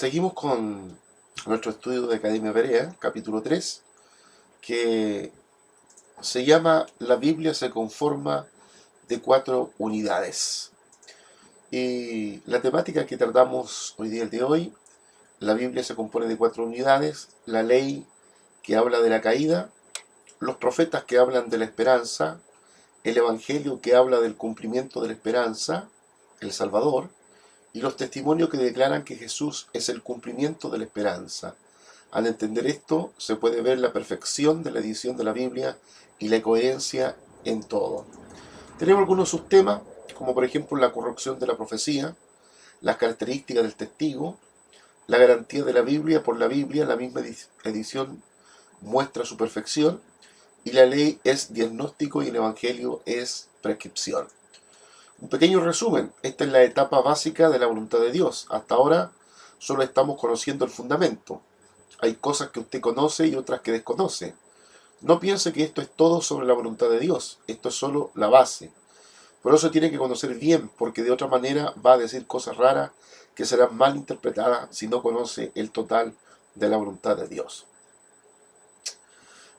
Seguimos con nuestro estudio de Academia Berea, capítulo 3, que se llama La Biblia se conforma de 4 unidades. Y la temática que tratamos hoy día, el de hoy, la Biblia se compone de 4 unidades: la ley que habla de la caída, los profetas que hablan de la esperanza, el Evangelio que habla del cumplimiento de la esperanza, el Salvador, y los testimonios que declaran que Jesús es el cumplimiento de la esperanza. Al entender esto, se puede ver la perfección de la edición de la Biblia y la coherencia en todo. Tenemos algunos subtemas, como por ejemplo la corrección de la profecía, las características del testigo, la garantía de la Biblia por la Biblia. La misma edición muestra su perfección, y la ley es diagnóstico y el Evangelio es prescripción. Un pequeño resumen: esta es la etapa básica de la voluntad de Dios. Hasta ahora solo estamos conociendo el fundamento. Hay cosas que usted conoce y otras que desconoce. No piense que esto es todo sobre la voluntad de Dios. Esto es solo la base. Por eso tiene que conocer bien, porque de otra manera va a decir cosas raras que serán mal interpretadas si no conoce el total de la voluntad de Dios.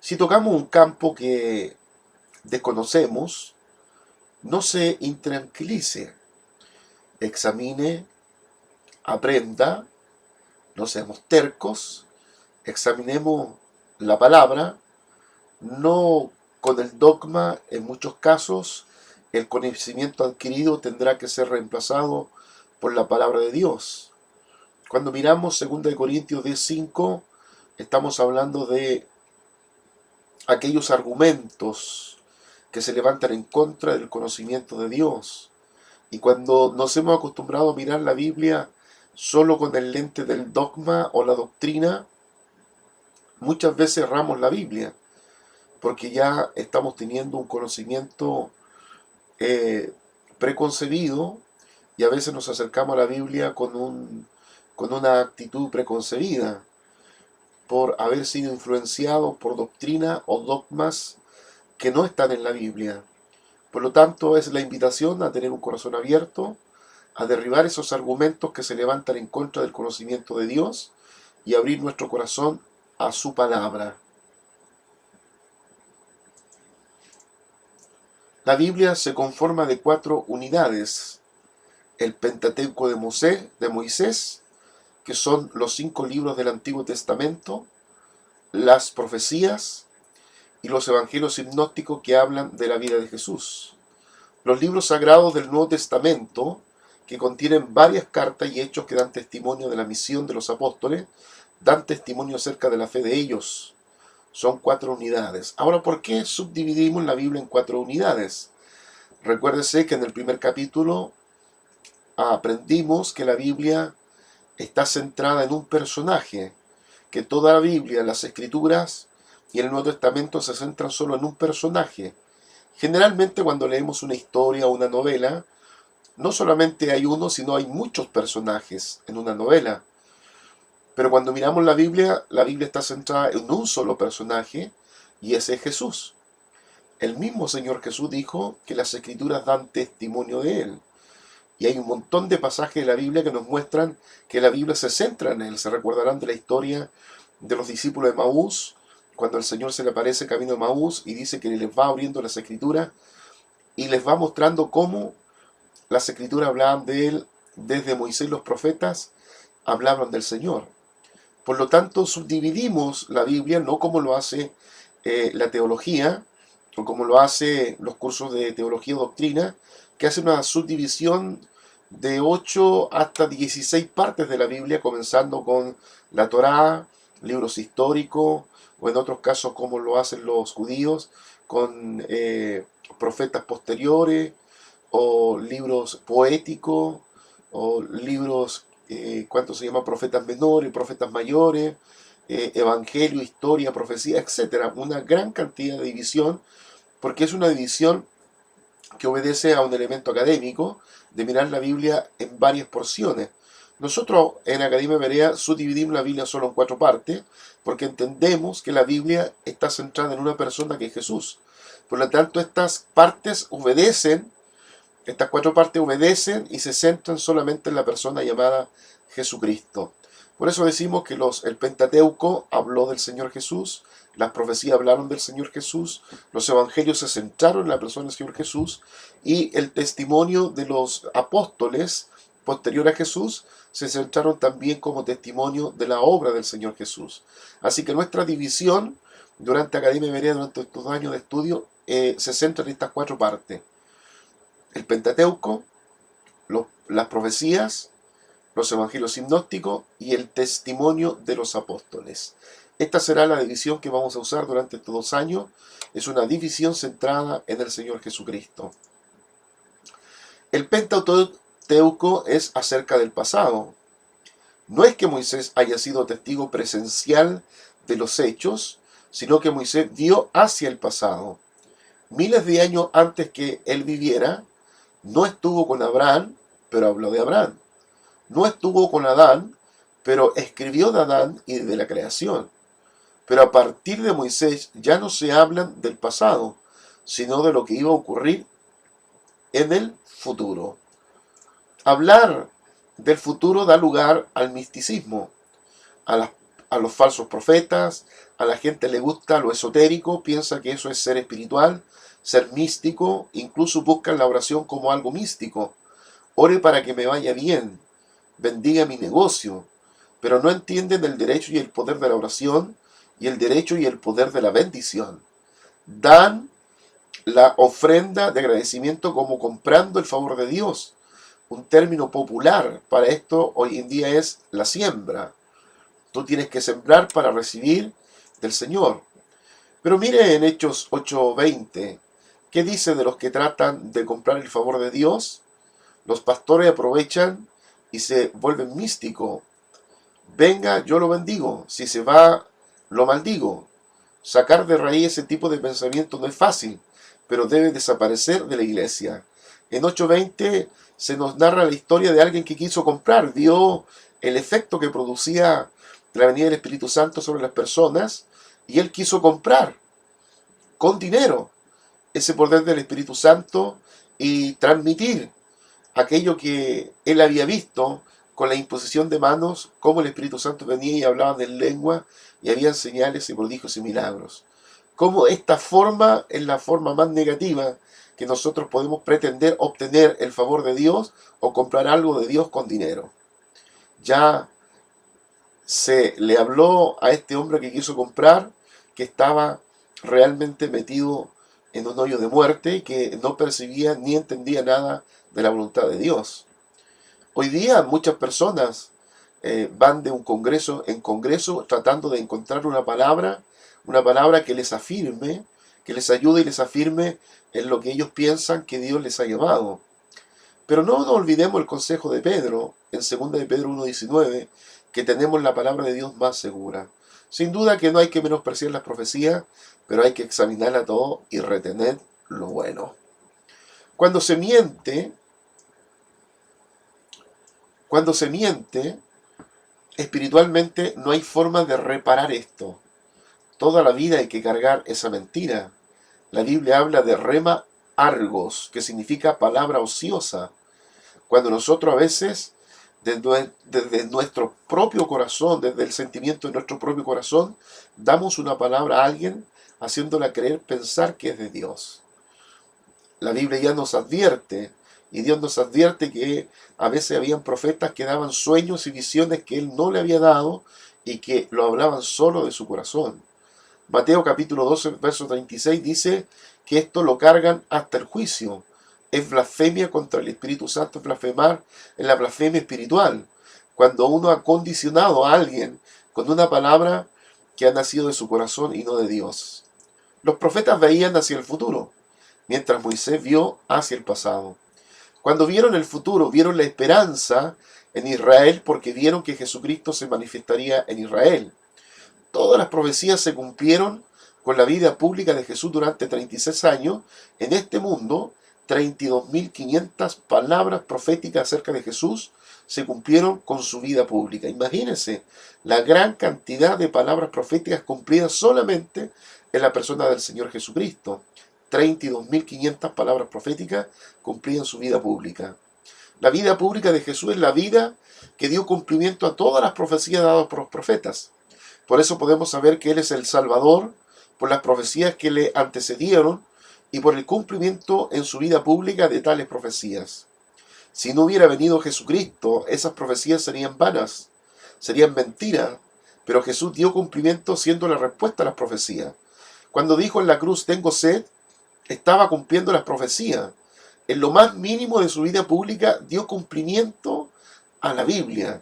Si tocamos un campo que desconocemos, no se intranquilice. Examine, aprenda, no seamos tercos, examinemos la palabra, no con el dogma. En muchos casos el conocimiento adquirido tendrá que ser reemplazado por la palabra de Dios. Cuando miramos 2 Corintios 10:5, estamos hablando de aquellos argumentos que se levantan en contra del conocimiento de Dios. Y cuando nos hemos acostumbrado a mirar la Biblia solo con el lente del dogma o la doctrina, muchas veces erramos la Biblia, porque ya estamos teniendo un conocimiento preconcebido, y a veces nos acercamos a la Biblia con una actitud preconcebida, por haber sido influenciados por doctrina o dogmas que no están en la Biblia. Por lo tanto, es la invitación a tener un corazón abierto, a derribar esos argumentos que se levantan en contra del conocimiento de Dios y abrir nuestro corazón a su palabra. La Biblia se conforma de 4 unidades: el Pentateuco de Moisés, que son los 5 libros del Antiguo Testamento, las profecías y los evangelios sinópticos que hablan de la vida de Jesús. Los libros sagrados del Nuevo Testamento, que contienen varias cartas y hechos que dan testimonio de la misión de los apóstoles, dan testimonio acerca de la fe de ellos. Son 4 unidades. Ahora, ¿por qué subdividimos la Biblia en 4 unidades? Recuérdese que en el primer capítulo aprendimos que la Biblia está centrada en un personaje, que toda la Biblia, las Escrituras y el Nuevo Testamento se centran solo en un personaje. Generalmente cuando leemos una historia o una novela, no solamente hay uno, sino hay muchos personajes en una novela. Pero cuando miramos la Biblia está centrada en un solo personaje, y ese es Jesús. El mismo Señor Jesús dijo que las Escrituras dan testimonio de Él. Y hay un montón de pasajes de la Biblia que nos muestran que la Biblia se centra en Él. Se recordarán de la historia de los discípulos de Maús, cuando el Señor se le aparece camino de Maús y dice que les va abriendo las Escrituras y les va mostrando cómo las Escrituras hablaban de Él. Desde Moisés y los profetas hablaban del Señor. Por lo tanto, subdividimos la Biblia, no como lo hace la teología, o como lo hace los cursos de teología o doctrina, que hace una subdivisión de 8 hasta 16 partes de la Biblia, comenzando con la Torá, libros históricos, o en otros casos como lo hacen los judíos, con profetas posteriores, o libros poéticos, o libros, ¿cuánto se llama? Profetas menores, profetas mayores, evangelio, historia, profecía, etcétera. Una gran cantidad de división, porque es una división que obedece a un elemento académico de mirar la Biblia en varias porciones. Nosotros en Academia Berea subdividimos la Biblia solo en 4 partes, porque entendemos que la Biblia está centrada en una persona que es Jesús. Por lo tanto, estas 4 partes obedecen y se centran solamente en la persona llamada Jesucristo. Por eso decimos que el Pentateuco habló del Señor Jesús, las profecías hablaron del Señor Jesús, los evangelios se centraron en la persona del Señor Jesús y el testimonio de los apóstoles posterior a Jesús se centraron también como testimonio de la obra del Señor Jesús. Así que nuestra división durante Academia Berea, durante estos años de estudio, se centra en estas 4 partes: el Pentateuco, las profecías, los evangelios sinópticos y el testimonio de los apóstoles. Esta será la división que vamos a usar durante estos 2 años. Es una división centrada en el Señor Jesucristo. El Pentateuco es acerca del pasado. No es que Moisés haya sido testigo presencial de los hechos, sino que Moisés vio hacia el pasado. Miles de años antes que él viviera, no estuvo con Abraham, pero habló de Abraham. No estuvo con Adán, pero escribió de Adán y de la creación. Pero a partir de Moisés ya no se hablan del pasado, sino de lo que iba a ocurrir en el futuro. Hablar del futuro da lugar al misticismo, a los falsos profetas, a la gente le gusta lo esotérico, piensa que eso es ser espiritual, ser místico, incluso buscan la oración como algo místico. Ore para que me vaya bien, bendiga mi negocio, pero no entienden el derecho y el poder de la oración y el derecho y el poder de la bendición. Dan la ofrenda de agradecimiento como comprando el favor de Dios. Un término popular para esto hoy en día es la siembra. Tú tienes que sembrar para recibir del Señor. Pero mire en Hechos 8:20, ¿qué dice de los que tratan de comprar el favor de Dios? Los pastores aprovechan y se vuelven místicos. Venga, yo lo bendigo. Si se va, lo maldigo. Sacar de raíz ese tipo de pensamiento no es fácil, pero debe desaparecer de la iglesia. En 8:20 se nos narra la historia de alguien que quiso comprar, vio el efecto que producía la venida del Espíritu Santo sobre las personas, y él quiso comprar con dinero ese poder del Espíritu Santo y transmitir aquello que él había visto con la imposición de manos, cómo el Espíritu Santo venía y hablaba en lengua y habían señales y prodigios y milagros. Cómo esta forma es la forma más negativa que nosotros podemos pretender obtener el favor de Dios o comprar algo de Dios con dinero. Ya se le habló a este hombre que quiso comprar que estaba realmente metido en un hoyo de muerte y que no percibía ni entendía nada de la voluntad de Dios. Hoy día muchas personas van de un congreso en congreso tratando de encontrar una palabra que les afirme, que les ayude y les afirme en lo que ellos piensan que Dios les ha llamado. Pero no nos olvidemos el consejo de Pedro, en 2 de Pedro 1:19, que tenemos la palabra de Dios más segura. Sin duda que no hay que menospreciar las profecías, pero hay que examinarla todo y retener lo bueno. Cuando se miente espiritualmente, no hay forma de reparar esto. Toda la vida hay que cargar esa mentira. La Biblia habla de rema argos, que significa palabra ociosa. Cuando nosotros a veces, desde nuestro propio corazón, desde el sentimiento de nuestro propio corazón, damos una palabra a alguien, haciéndola creer, pensar que es de Dios. La Biblia ya nos advierte, y Dios nos advierte que a veces habían profetas que daban sueños y visiones que Él no le había dado y que lo hablaban solo de su corazón. Mateo capítulo 12, verso 36 dice que esto lo cargan hasta el juicio. Es blasfemia contra el Espíritu Santo, es blasfemar en la blasfemia espiritual. Cuando uno ha condicionado a alguien con una palabra que ha nacido de su corazón y no de Dios. Los profetas veían hacia el futuro, mientras Moisés vio hacia el pasado. Cuando vieron el futuro, vieron la esperanza en Israel porque vieron que Jesucristo se manifestaría en Israel. Todas las profecías se cumplieron con la vida pública de Jesús durante 36 años. En este mundo, 32.500 palabras proféticas acerca de Jesús se cumplieron con su vida pública. Imagínense la gran cantidad de palabras proféticas cumplidas solamente en la persona del Señor Jesucristo. 32.500 palabras proféticas cumplidas en su vida pública. La vida pública de Jesús es la vida que dio cumplimiento a todas las profecías dadas por los profetas. Por eso podemos saber que Él es el Salvador, por las profecías que le antecedieron y por el cumplimiento en su vida pública de tales profecías. Si no hubiera venido Jesucristo, esas profecías serían vanas, serían mentiras, pero Jesús dio cumplimiento siendo la respuesta a las profecías. Cuando dijo en la cruz, tengo sed, estaba cumpliendo las profecías. En lo más mínimo de su vida pública dio cumplimiento a la Biblia.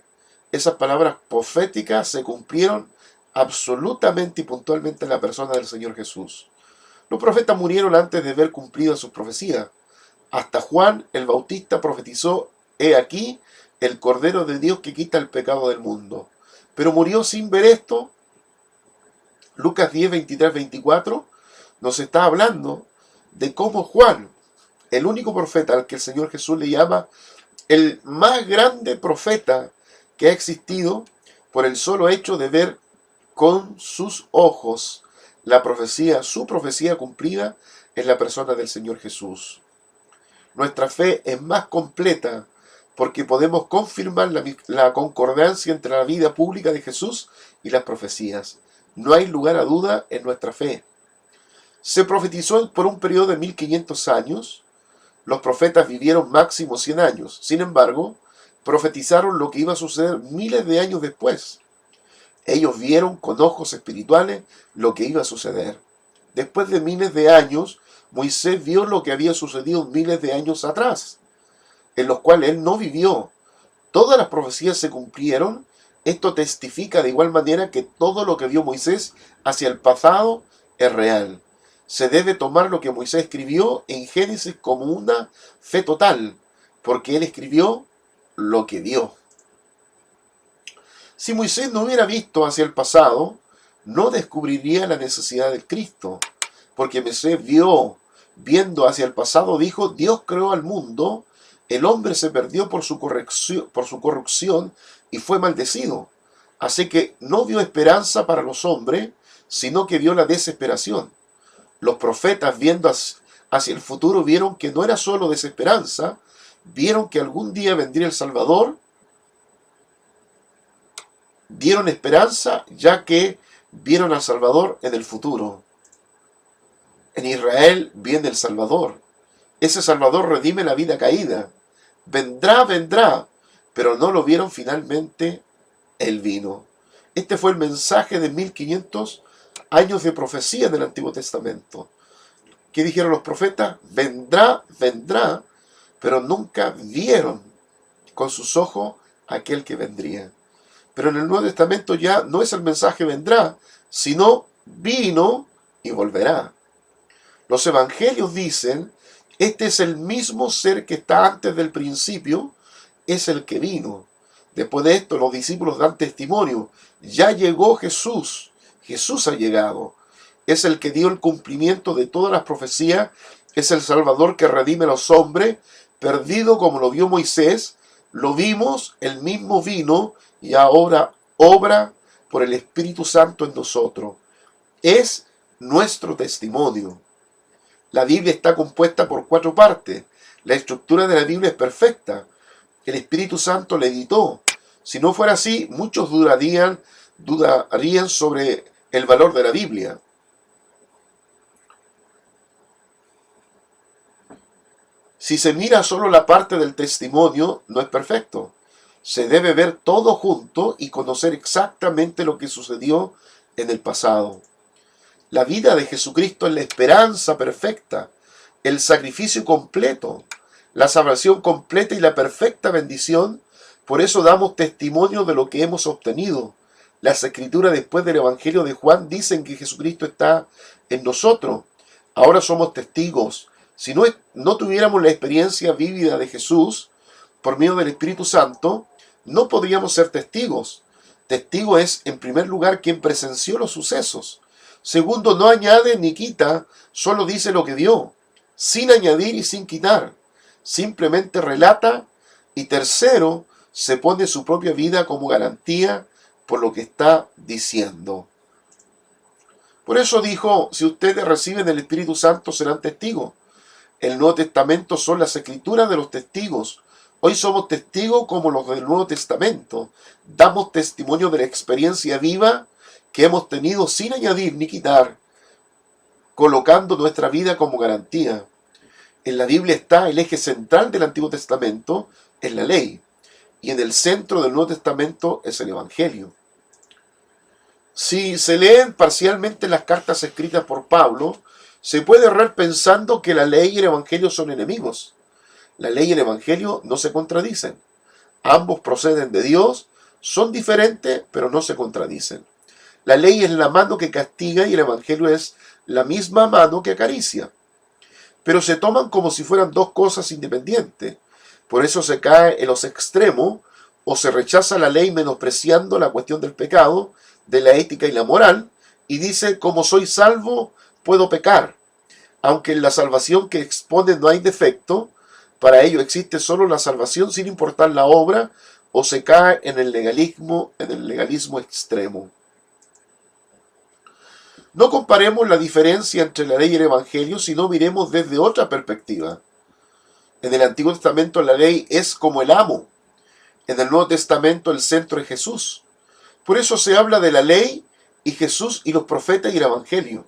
Esas palabras proféticas se cumplieron absolutamente y puntualmente en la persona del Señor Jesús. Los profetas murieron antes de ver cumplidas sus profecías. Hasta Juan el Bautista profetizó, he aquí el Cordero de Dios que quita el pecado del mundo. Pero murió sin ver esto. Lucas 10, 23, 24 nos está hablando de cómo Juan, el único profeta al que el Señor Jesús le llama el más grande profeta que ha existido, por el solo hecho de ver con sus ojos la profecía, su profecía cumplida en la persona del Señor Jesús. Nuestra fe es más completa porque podemos confirmar la concordancia entre la vida pública de Jesús y las profecías. No hay lugar a duda en nuestra fe. Se profetizó por un periodo de 1500 años. Los profetas vivieron máximo 100 años. Sin embargo, profetizaron lo que iba a suceder miles de años después. Ellos vieron con ojos espirituales lo que iba a suceder. Después de miles de años, Moisés vio lo que había sucedido miles de años atrás, en los cuales él no vivió. Todas las profecías se cumplieron. Esto testifica de igual manera que todo lo que vio Moisés hacia el pasado es real. Se debe tomar lo que Moisés escribió en Génesis como una fe total, porque él escribió lo que vio. Si Moisés no hubiera visto hacia el pasado, no descubriría la necesidad del Cristo, porque Moisés viendo hacia el pasado, dijo, Dios creó al mundo, el hombre se perdió por su corrupción y fue maldecido. Así que no vio esperanza para los hombres, sino que vio la desesperación. Los profetas, viendo hacia el futuro, vieron que no era solo desesperanza, vieron que algún día vendría el Salvador, dieron esperanza, ya que vieron al Salvador en el futuro. En Israel viene el Salvador. Ese Salvador redime la vida caída. Vendrá, pero no lo vieron finalmente, él vino. Este fue el mensaje de 1500 años de profecía del Antiguo Testamento. ¿Qué dijeron los profetas? Vendrá, pero nunca vieron con sus ojos aquel que vendría. Pero en el Nuevo Testamento ya no es el mensaje vendrá, sino vino y volverá. Los evangelios dicen, este es el mismo ser que está antes del principio, es el que vino. Después de esto los discípulos dan testimonio, ya llegó Jesús, Jesús ha llegado. Es el que dio el cumplimiento de todas las profecías, es el Salvador que redime a los hombres, perdido como lo vio Moisés, lo vimos, él mismo vino y ahora obra por el Espíritu Santo en nosotros. Es nuestro testimonio. La Biblia está compuesta por 4 partes. La estructura de la Biblia es perfecta. El Espíritu Santo la editó. Si no fuera así, muchos dudarían sobre el valor de la Biblia. Si se mira solo la parte del testimonio, no es perfecto. Se debe ver todo junto y conocer exactamente lo que sucedió en el pasado. La vida de Jesucristo es la esperanza perfecta, el sacrificio completo, la salvación completa y la perfecta bendición. Por eso damos testimonio de lo que hemos obtenido. Las Escrituras después del Evangelio de Juan dicen que Jesucristo está en nosotros. Ahora somos testigos. Si no tuviéramos la experiencia vívida de Jesús por medio del Espíritu Santo, no podríamos ser testigos. Testigo es, en primer lugar, quien presenció los sucesos. Segundo, no añade ni quita, solo dice lo que vio, sin añadir y sin quitar. Simplemente relata. Y tercero, se pone su propia vida como garantía por lo que está diciendo. Por eso dijo, si ustedes reciben el Espíritu Santo serán testigos. El Nuevo Testamento son las Escrituras de los testigos. Hoy somos testigos como los del Nuevo Testamento. Damos testimonio de la experiencia viva que hemos tenido sin añadir ni quitar, colocando nuestra vida como garantía. En la Biblia está el eje central del Antiguo Testamento, es la ley, y en el centro del Nuevo Testamento es el Evangelio. Si se leen parcialmente las cartas escritas por Pablo, se puede errar pensando que la ley y el Evangelio son enemigos. La ley y el Evangelio no se contradicen. Ambos proceden de Dios, son diferentes, pero no se contradicen. La ley es la mano que castiga y el Evangelio es la misma mano que acaricia. Pero se toman como si fueran dos cosas independientes. Por eso se cae en los extremos, o se rechaza la ley menospreciando la cuestión del pecado, de la ética y la moral, y dice, como soy salvo, puedo pecar. Aunque en la salvación que expone no hay defecto, para ello existe solo la salvación sin importar la obra, o se cae en el legalismo extremo. No comparemos la diferencia entre la ley y el Evangelio, sino miremos desde otra perspectiva. En el Antiguo Testamento la ley es como el amo. En el Nuevo Testamento el centro es Jesús. Por eso se habla de la ley y Jesús y los profetas y el Evangelio.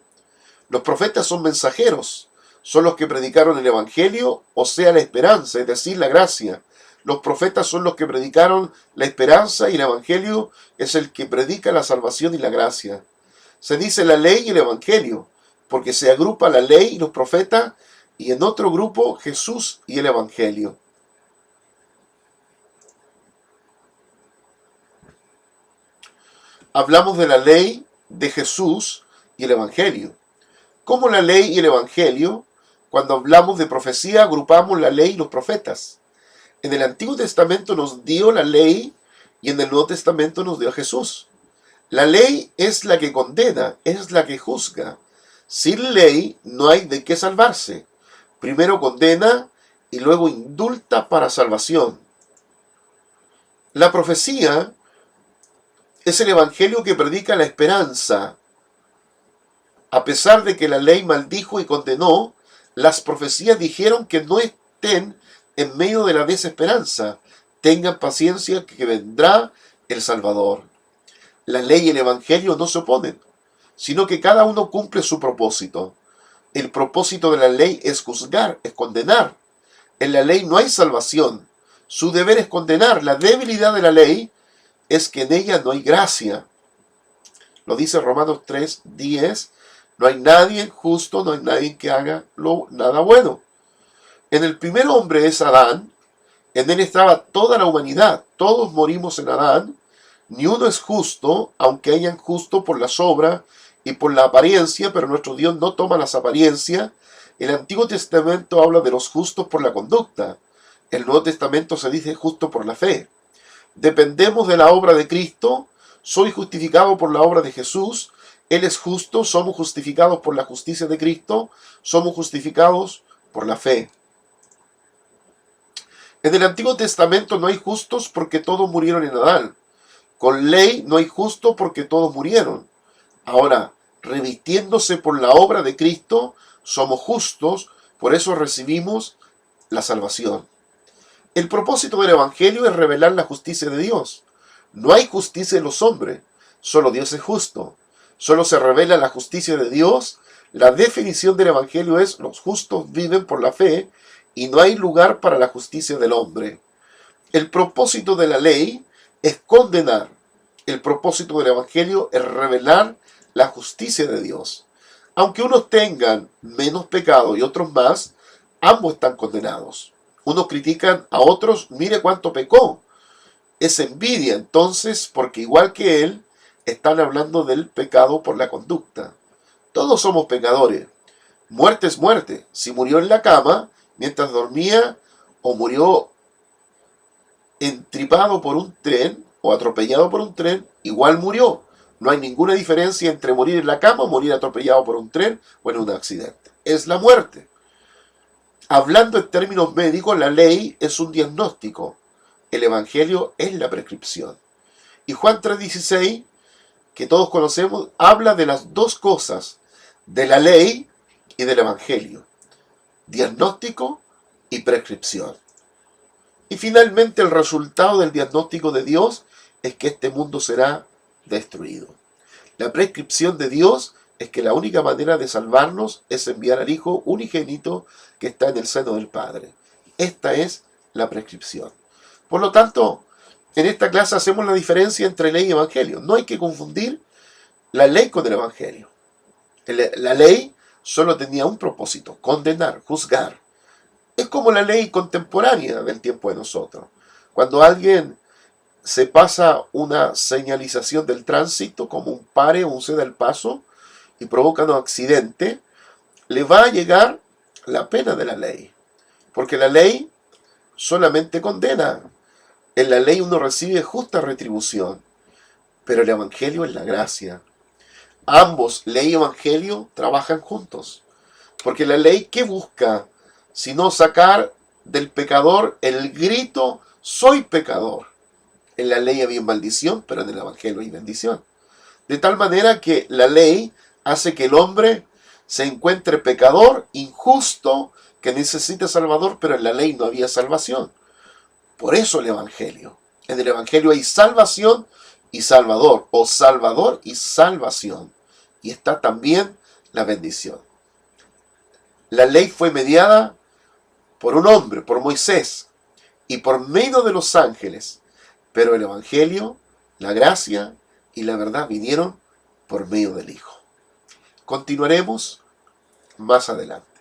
Los profetas son mensajeros, son los que predicaron el Evangelio, o sea, la esperanza, es decir, la gracia. Los profetas son los que predicaron la esperanza y el Evangelio es el que predica la salvación y la gracia. Se dice la ley y el Evangelio, porque se agrupa la ley y los profetas, y en otro grupo Jesús y el Evangelio. Hablamos de la ley, de Jesús y el Evangelio. Como la ley y el Evangelio, cuando hablamos de profecía, agrupamos la ley y los profetas. En el Antiguo Testamento nos dio la ley y en el Nuevo Testamento nos dio a Jesús. La ley es la que condena, es la que juzga. Sin ley no hay de qué salvarse. Primero condena y luego indulta para salvación. La profecía es el Evangelio que predica la esperanza. A pesar de que la ley maldijo y condenó, las profecías dijeron que no estén en medio de la desesperanza. Tengan paciencia que vendrá el Salvador. La ley y el Evangelio no se oponen, sino que cada uno cumple su propósito. El propósito de la ley es juzgar, es condenar. En la ley no hay salvación. Su deber es condenar. La debilidad de la ley es que en ella no hay gracia. Lo dice Romanos 3:10. No hay nadie justo, no hay nadie que haga nada bueno. En el primer hombre es Adán. En él estaba toda la humanidad. Todos morimos en Adán. Ni uno es justo, aunque hayan justo por las obras y por la apariencia, pero nuestro Dios no toma las apariencias. El Antiguo Testamento habla de los justos por la conducta. El Nuevo Testamento se dice justo por la fe. Dependemos de la obra de Cristo. Soy justificado por la obra de Jesús. Él es justo. Somos justificados por la justicia de Cristo. Somos justificados por la fe. En el Antiguo Testamento no hay justos porque todos murieron en Adán. Con ley no hay justo porque todos murieron. Ahora, revistiéndose por la obra de Cristo, somos justos, por eso recibimos la salvación. El propósito del Evangelio es revelar la justicia de Dios. No hay justicia en los hombres, solo Dios es justo. Solo se revela la justicia de Dios. La definición del Evangelio es: los justos viven por la fe y no hay lugar para la justicia del hombre. El propósito de la ley es condenar. El propósito del Evangelio es revelar la justicia de Dios. Aunque unos tengan menos pecado y otros más, ambos están condenados. Unos critican a otros: mire cuánto pecó. Es envidia entonces, porque igual que él, están hablando del pecado por la conducta. Todos somos pecadores. Muerte es muerte. Si murió en la cama mientras dormía, o murió entripado por un tren o atropellado por un tren, igual murió. No hay ninguna diferencia entre morir en la cama o morir atropellado por un tren o en un accidente. Es la muerte. Hablando en términos médicos, la ley es un diagnóstico. El Evangelio es la prescripción. Y Juan 3:16, que todos conocemos, habla de las dos cosas, de la ley y del Evangelio. Diagnóstico y prescripción. Y finalmente el resultado del diagnóstico de Dios es que este mundo será destruido. La prescripción de Dios es que la única manera de salvarnos es enviar al Hijo unigénito que está en el seno del Padre. Esta es la prescripción. Por lo tanto, en esta clase hacemos la diferencia entre ley y evangelio. No hay que confundir la ley con el evangelio. La ley solo tenía un propósito: condenar, juzgar. Es como la ley contemporánea del tiempo de nosotros. Cuando alguien se pasa una señalización del tránsito, como un pare o un ceda el paso, y provoca un accidente, le va a llegar la pena de la ley. Porque la ley solamente condena. En la ley uno recibe justa retribución, pero el evangelio es la gracia. Ambos, ley y evangelio, trabajan juntos. Porque la ley, ¿qué busca? Sino sacar del pecador el grito: soy pecador. En la ley había maldición, pero en el evangelio hay bendición. De tal manera que la ley hace que el hombre se encuentre pecador, injusto, que necesita salvador, pero en la ley no había salvación. Por eso el evangelio. En el evangelio hay salvación y salvador, o salvador y salvación. Y está también la bendición. La ley fue mediada por un hombre, por Moisés, y por medio de los ángeles. Pero el evangelio, la gracia y la verdad vinieron por medio del Hijo. Continuaremos más adelante.